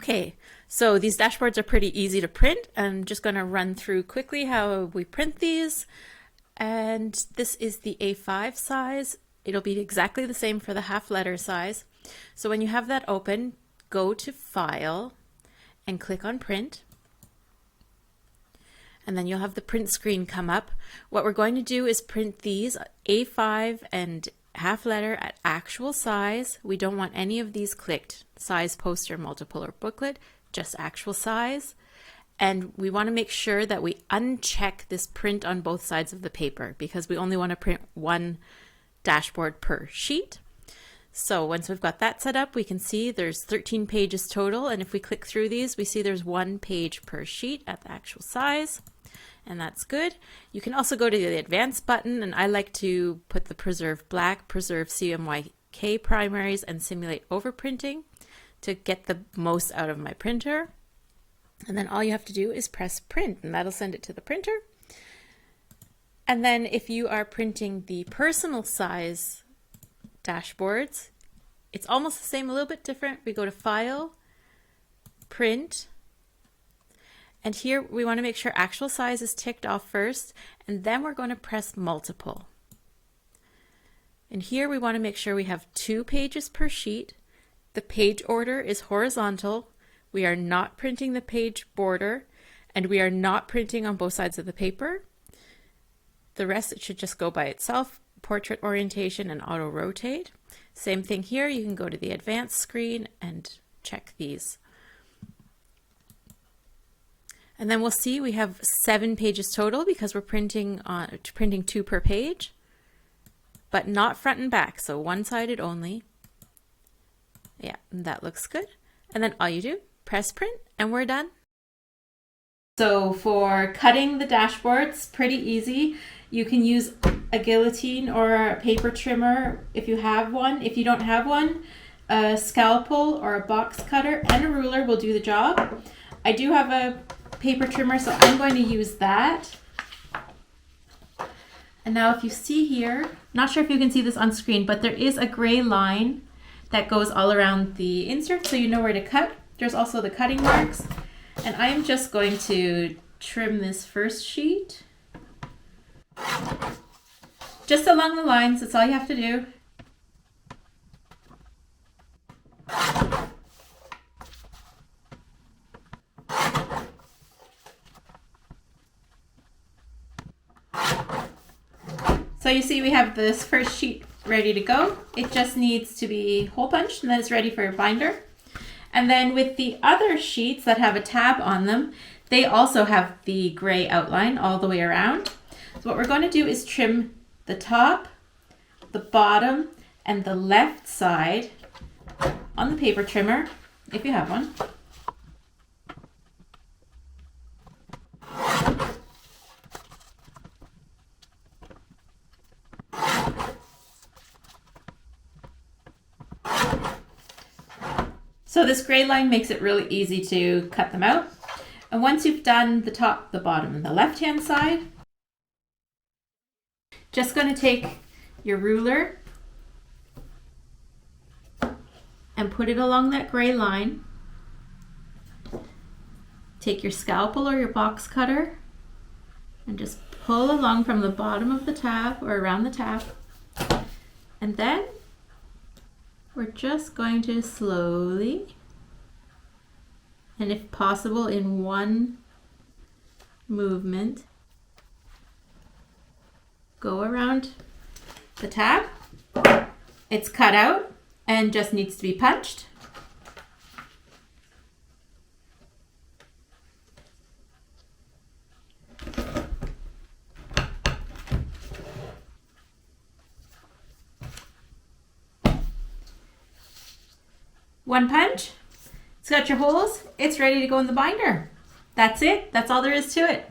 Okay, so these dashboards are pretty easy to print. I'm just going to run through quickly how we print these. And this is the A5 size. It'll be exactly the same for the half letter size. So when you have that open, go to File and click on Print. And then you'll have the print screen come up. What we're going to do is print these A5 and half letter at actual size. We don't want any of these clicked, size, poster, multiple, or booklet, just actual size. And we want to make sure that we uncheck this print on both sides of the paper because we only want to print one dashboard per sheet. So once we've got that set up, we can see there's 13 pages total. And if we click through these, we see there's 1 page per sheet at the actual size. And that's good. You can also go to the advanced button, and I like to put the preserve black, preserve CMYK primaries, and simulate overprinting to get the most out of my printer. And then all you have to do is press print, and that'll send it to the printer. And then if you are printing the personal size dashboards, it's almost the same, a little bit different. We go to File, Print, and here we want to make sure actual size is ticked off first, and then we're going to press multiple. And here we want to make sure we have 2 pages per sheet. The page order is horizontal. We are not printing the page border, and we are not printing on both sides of the paper. The rest, it should just go by itself, portrait orientation and auto rotate. Same thing here, you can go to the advanced screen and check these. And then we'll see we have 7 pages total because we're printing 2 per page, but not front and back, so one-sided only. Yeah, that looks good. And then all you do, press print, and we're done. So for cutting the dashboards, pretty easy. You can use a guillotine or a paper trimmer if you have one. If you don't have one, a scalpel or a box cutter and a ruler will do the job. I do have a paper trimmer, so I'm going to use that. And now if you see here, not sure if you can see this on screen, but there is a gray line that goes all around the insert so you know where to cut. There's also the cutting marks. And I am just going to trim this first sheet. Just along the lines, that's all you have to do. So you see we have this first sheet ready to go. It just needs to be hole punched and then it's ready for a binder. And then with the other sheets that have a tab on them, they also have the gray outline all the way around. So what we're going to do is trim the top, the bottom, and the left side on the paper trimmer, if you have one. So this gray line makes it really easy to cut them out. And once you've done the top, the bottom, and the left-hand side, just going to take your ruler and put it along that gray line. Take your scalpel or your box cutter and just pull along from the bottom of the tab or around the tab. And then we're just going to slowly, and if possible in one movement, go around the tab. It's cut out and just needs to be punched. One punch, it's got your holes, it's ready to go in the binder. That's it, that's all there is to it.